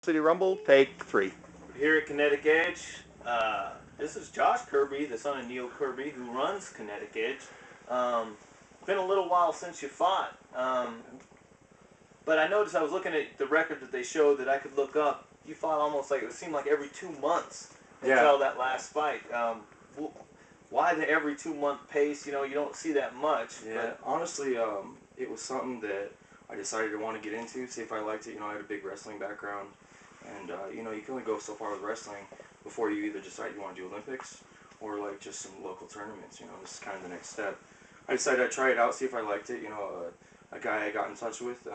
City Rumble, take 3. Here at Kinetic Edge, this is Josh Kirby, the son of Neil Kirby, who runs Kinetic Edge. Been a little while since you fought, but I noticed I was looking at the record that they showed that I could look up. You fought almost like it seemed like every 2 months until that last fight. Why the every 2 month pace? You know, you don't see that much. Yeah, honestly, it was something that I decided to want to get into, see if I liked it. You know, I had a big wrestling background, and you know, you can only go so far with wrestling before you either decide you want to do Olympics or like just some local tournaments. You know, this is kind of the next step. I decided I'd try it out, see if I liked it. You know, a guy I got in touch with,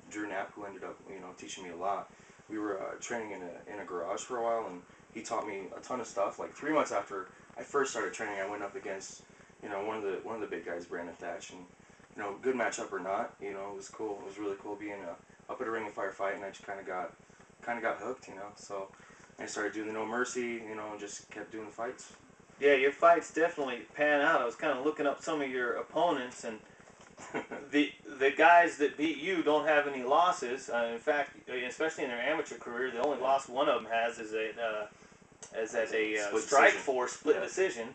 Drew Knapp, who ended up teaching me a lot. We were training in a garage for a while, and he taught me a ton of stuff. Like 3 months after I first started training, I went up against one of the big guys, Brandon Thatch, and good matchup or not, it was cool. It was really cool being up at a Ring of Fire fight, and I just kind of got hooked, So I started doing the No Mercy, and just kept doing the fights. Yeah, your fights definitely pan out. I was kind of looking up some of your opponents, and the guys that beat you don't have any losses. In fact, especially in their amateur career, the only loss one of them has is as a strike force split decision.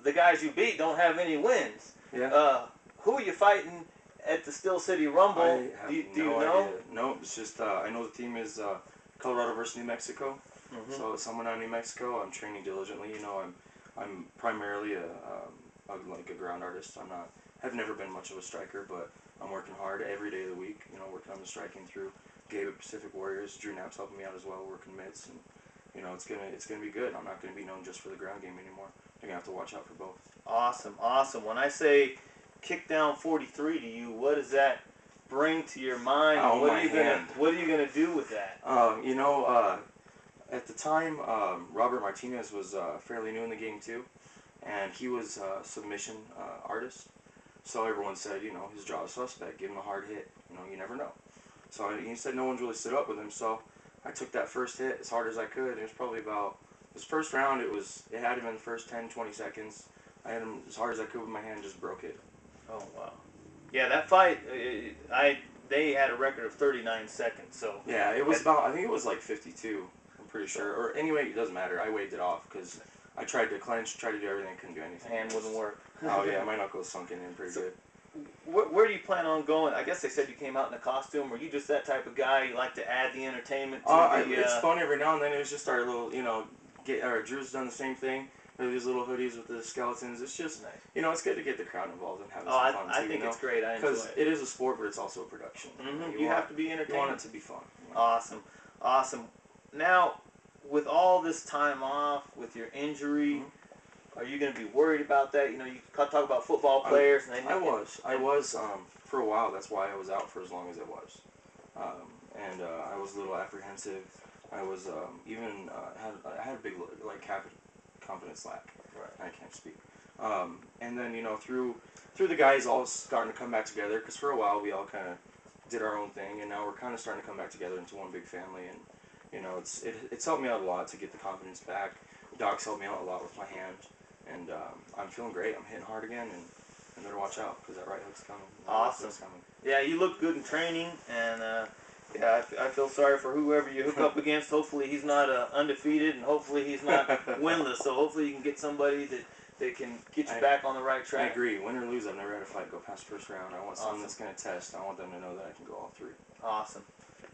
The guys you beat don't have any wins. Yeah. Who are you fighting at the Steel City Rumble? Do you know? No, it's just I know the team is Colorado versus New Mexico. Mm-hmm. So someone out of New Mexico. I'm training diligently. I'm primarily like a ground artist. Have never been much of a striker, but I'm working hard every day of the week. Working on the striking through Gabe at Pacific Warriors. Drew Knapp's helping me out as well, working mitts, and it's gonna be good. I'm not gonna be known just for the ground game anymore. You're gonna have to watch out for both. Awesome, awesome. When I say kick down 43 to you, what does that bring to your mind? Oh, what my hand. What are you gonna do with that? At the time, Robert Martinez was fairly new in the game too, and he was a submission artist. So everyone said, his jaw is suspect. Give him a hard hit. You never know. So he said no one's really stood up with him. So I took that first hit as hard as I could. It was probably about this first round. It had him in the first 10, 20 seconds. I hit him as hard as I could with my hand, just broke it. Oh wow. Yeah, that fight, they had a record of 39 seconds. So yeah, it was about. I think it was like 52. I'm pretty sure. Or anyway, it doesn't matter. I waved it off because I tried to clench, tried to do everything, couldn't do anything. Hand wouldn't work. Oh yeah, my knuckle was sunken in pretty good. Where do you plan on going? I guess they said you came out in a costume. Were you just that type of guy? You like to add the entertainment to It's fun every now and then. It was just our little, Drew's done the same thing. These little hoodies with the skeletons. It's just, nice. It's good to get the crowd involved and have some fun too. I think it's great. I enjoy it. Because it is a sport, but it's also a production. Mm-hmm. You have to be entertained. You want it to be fun. Awesome, awesome. Now, with all this time off, with your injury, are you going to be worried about that? You talk about football players. I was for a while. That's why I was out for as long as it was, and I was a little apprehensive. I was I had a big confidence lack. Right. I can't speak. And then through the guys all starting to come back together, because for a while we all kind of did our own thing, and now we're kind of starting to come back together into one big family. And it's helped me out a lot to get the confidence back. Doc's helped me out a lot with my hand, and I'm feeling great. I'm hitting hard again, and better watch out because that right hook's coming. Awesome. Yeah, you look good in training, and yeah, I feel sorry for whoever you hook up against. Hopefully he's not undefeated, and hopefully he's not winless. So hopefully you can get somebody that can get you back on the right track. I agree. Win or lose, I've never had a fight go past first round. I want someone that's going to test. I want them to know that I can go all three. Awesome.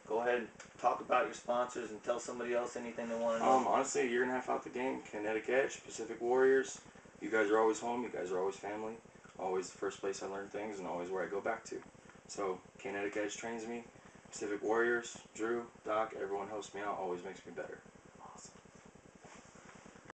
Go ahead and talk about your sponsors and tell somebody else anything they want to know. Honestly, a year and a half out the game, Kinetic Edge, Pacific Warriors. You guys are always home. You guys are always family. Always the first place I learn things, and always where I go back to. So Kinetic Edge trains me. Pacific Warriors, Drew, Doc, everyone helps me out. Always makes me better.